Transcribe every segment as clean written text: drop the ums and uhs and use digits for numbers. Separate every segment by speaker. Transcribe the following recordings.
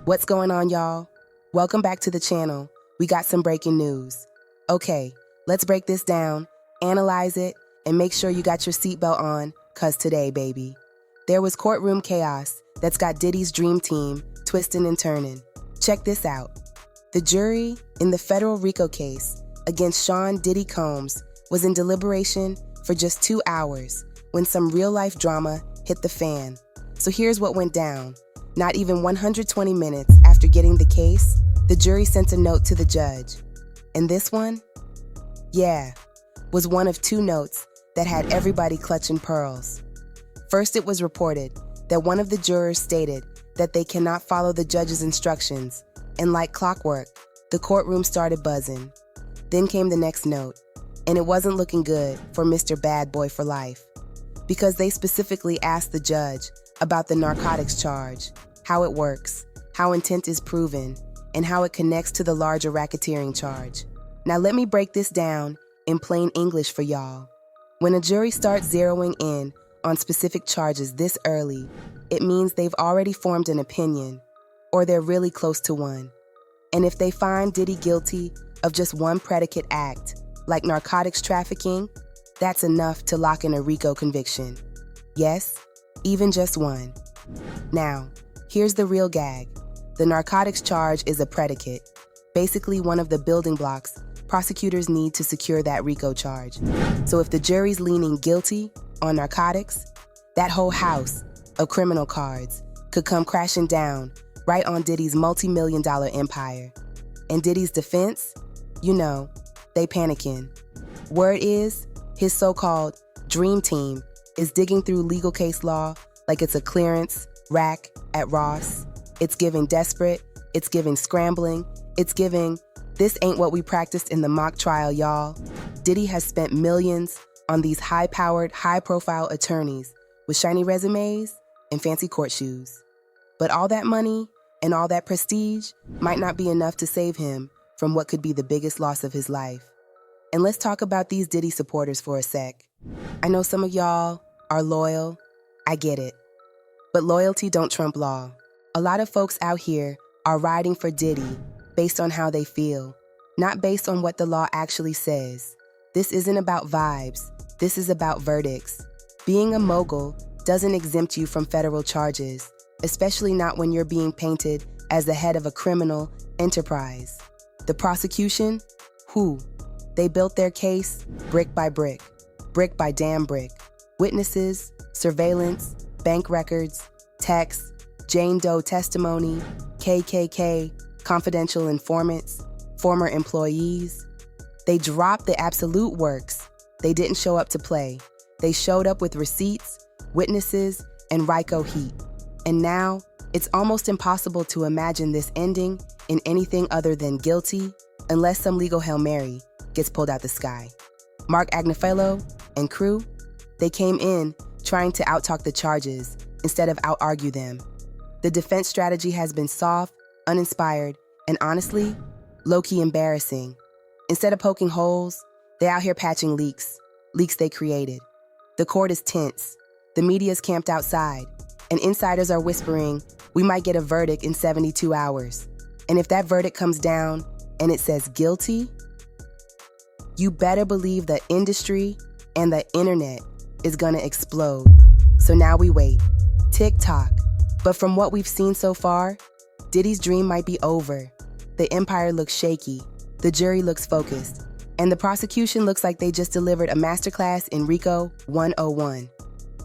Speaker 1: What's going on, y'all? Welcome back to the channel. We got some breaking news. Okay, let's break this down, analyze it, and make sure you got your seatbelt on, cause today, baby, there was courtroom chaos that's got Diddy's dream team twistin' and turnin'. Check this out. The jury in the federal RICO case against Sean Diddy Combs was in deliberation for just 2 hours when some real-life drama hit the fan. So here's what went down. Not even 120 minutes after getting the case, the jury sent a note to the judge. And this one? Yeah, was one of 2 notes that had everybody clutching pearls. First, it was reported that one of the jurors stated that they cannot follow the judge's instructions, and like clockwork, the courtroom started buzzing. Then came the next note, and it wasn't looking good for Mr. Bad Boy for Life, because they specifically asked the judge about the narcotics charge, how it works, how intent is proven, and how it connects to the larger racketeering charge. Now let me break this down in plain English for y'all. When a jury starts zeroing in on specific charges this early, it means they've already formed an opinion, or they're really close to one. And if they find Diddy guilty of just one predicate act, like narcotics trafficking, that's enough to lock in a RICO conviction. Yes, even just one. Now, here's the real gag. The narcotics charge is a predicate, basically one of the building blocks prosecutors need to secure that RICO charge. So if the jury's leaning guilty on narcotics, that whole house of criminal cards could come crashing down right on Diddy's multi-million-dollar empire. And Diddy's defense? You know, they panicking. Word is, his so-called dream team is digging through legal case law like it's a clearance rack at Ross. It's giving desperate, it's giving scrambling, it's giving, this ain't what we practiced in the mock trial, y'all. Diddy has spent millions on these high-powered, high-profile attorneys with shiny resumes and fancy court shoes. But all that money and all that prestige might not be enough to save him from what could be the biggest loss of his life. And let's talk about these Diddy supporters for a sec. I know some of y'all are loyal. I get it. But loyalty don't trump law. A lot of folks out here are riding for Diddy based on how they feel, not based on what the law actually says. This isn't about vibes. This is about verdicts. Being a mogul doesn't exempt you from federal charges, especially not when you're being painted as the head of a criminal enterprise. The prosecution? Who? They built their case brick by brick damn brick. Witnesses, surveillance, bank records, texts, Jane Doe testimony, KKK, confidential informants, former employees. They dropped the absolute works. They didn't show up to play. They showed up with receipts, witnesses, and RICO heat. And now, it's almost impossible to imagine this ending in anything other than guilty, unless some legal Hail Mary gets pulled out the sky. Mark Agnifilo and crew, they came in trying to out-talk the charges instead of out-argue them. The defense strategy has been soft, uninspired, and honestly, low-key embarrassing. Instead of poking holes, they out here patching leaks they created. The court is tense, the media's camped outside, and insiders are whispering, we might get a verdict in 72 hours. And if that verdict comes down and it says guilty, you better believe the industry and the internet is gonna explode. So now we wait. Tick-tock. But from what we've seen so far, Diddy's dream might be over. The empire looks shaky, the jury looks focused, and the prosecution looks like they just delivered a masterclass in RICO 101.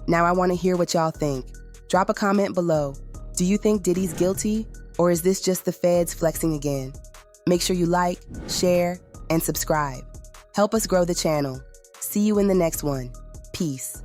Speaker 1: Now I wanna hear what y'all think. Drop a comment below. Do you think Diddy's guilty, or is this just the feds flexing again? Make sure you like, share, and subscribe. Help us grow the channel. See you in the next one. Peace.